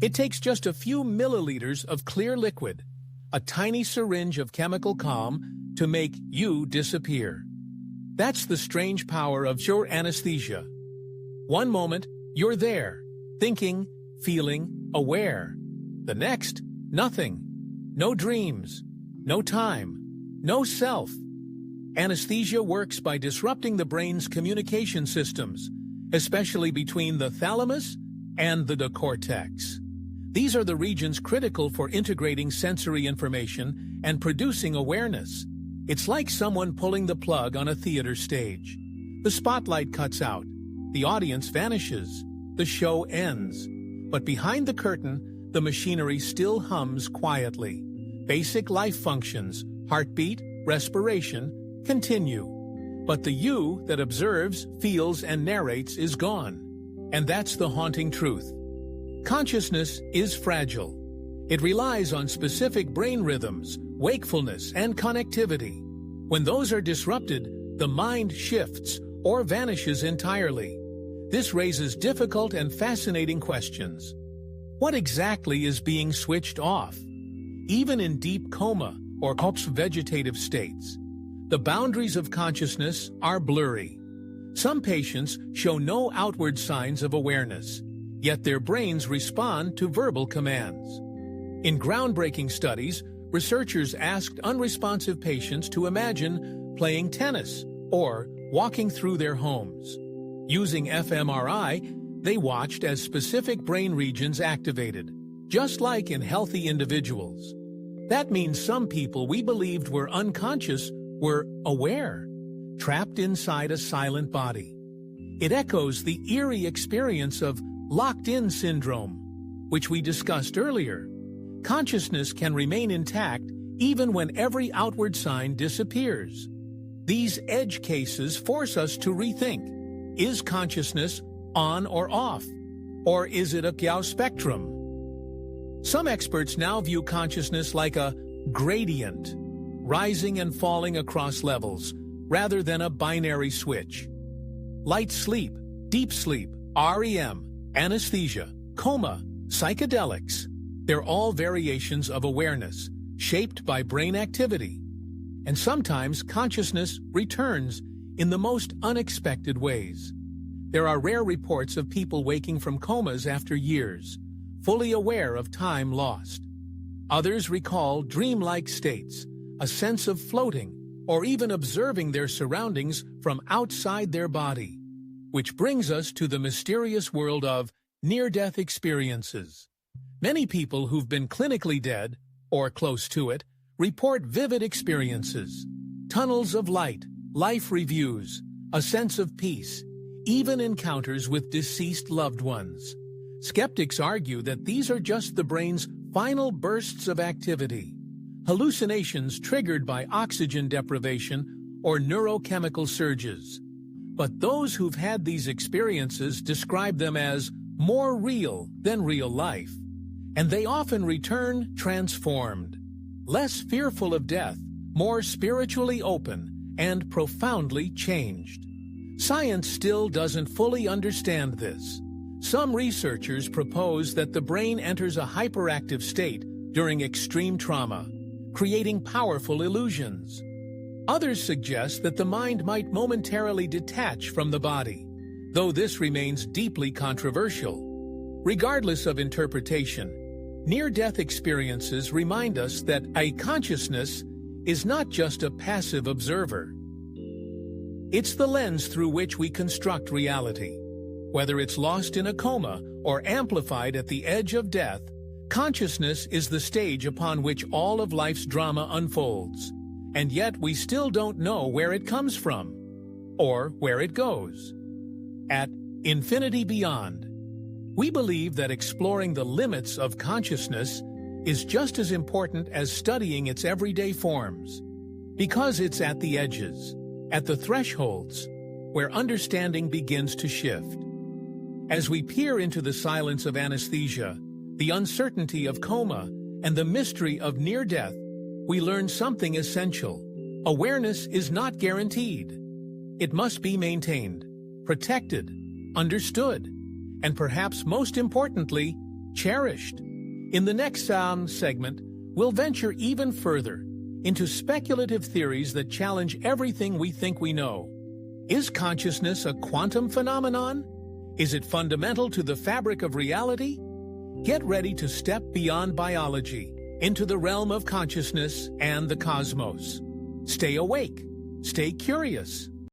It takes just a few milliliters of clear liquid, a tiny syringe of chemical calm, to make you disappear. That's the strange power of pure anesthesia. One moment, you're there, thinking, feeling, aware. The next, nothing. No dreams, no time, no self. Anesthesia works by disrupting the brain's communication systems, especially between the thalamus and the cortex. These are the regions critical for integrating sensory information and producing awareness. It's like someone pulling the plug on a theater stage. The spotlight cuts out, the audience vanishes, the show ends. But behind the curtain, the machinery still hums quietly. Basic life functions, heartbeat, respiration, continue. But the you that observes, feels, and narrates is gone. And that's the haunting truth. Consciousness is fragile. It relies on specific brain rhythms, wakefulness, and connectivity. When those are disrupted, the mind shifts or vanishes entirely. This raises difficult and fascinating questions. What exactly is being switched off? Even in deep coma or vegetative states, the boundaries of consciousness are blurry. Some patients show no outward signs of awareness, yet their brains respond to verbal commands. In groundbreaking studies, researchers asked unresponsive patients to imagine playing tennis or walking through their homes. Using fMRI, they watched as specific brain regions activated, just like in healthy individuals. That means some people we believed were unconscious were aware, trapped inside a silent body. It echoes the eerie experience of locked-in syndrome, which we discussed earlier. Consciousness can remain intact even when every outward sign disappears. These edge cases force us to rethink. Is consciousness on or off? Or is it a Gauss spectrum? Some experts now view consciousness like a gradient, rising and falling across levels, rather than a binary switch. Light sleep, deep sleep, REM, anesthesia, coma, psychedelics. They're all variations of awareness, shaped by brain activity. And sometimes consciousness returns in the most unexpected ways. There are rare reports of people waking from comas after years, fully aware of time lost. Others recall dreamlike states, a sense of floating, or even observing their surroundings from outside their body. Which brings us to the mysterious world of near-death experiences. Many people who've been clinically dead, or close to it, report vivid experiences. Tunnels of light, life reviews, a sense of peace, even encounters with deceased loved ones. Skeptics argue that these are just the brain's final bursts of activity, hallucinations triggered by oxygen deprivation or neurochemical surges. But those who've had these experiences describe them as more real than real life, and they often return transformed, less fearful of death, more spiritually open, and profoundly changed. Science still doesn't fully understand this. Some researchers propose that the brain enters a hyperactive state during extreme trauma, creating powerful illusions. Others suggest that the mind might momentarily detach from the body, though this remains deeply controversial. Regardless of interpretation, near-death experiences remind us that a consciousness is not just a passive observer. It's the lens through which we construct reality. Whether it's lost in a coma or amplified at the edge of death, consciousness is the stage upon which all of life's drama unfolds. And yet we still don't know where it comes from, or where it goes. At Infinity Beyond, we believe that exploring the limits of consciousness is just as important as studying its everyday forms, because it's at the edges, at the thresholds, where understanding begins to shift. As we peer into the silence of anesthesia, the uncertainty of coma, and the mystery of near-death, we learn something essential. Awareness is not guaranteed. It must be maintained, protected, understood, and perhaps most importantly, cherished. In the next segment, we'll venture even further into speculative theories that challenge everything we think we know. Is consciousness a quantum phenomenon? Is it fundamental to the fabric of reality? Get ready to step beyond biology into the realm of consciousness and the cosmos. Stay awake, stay curious,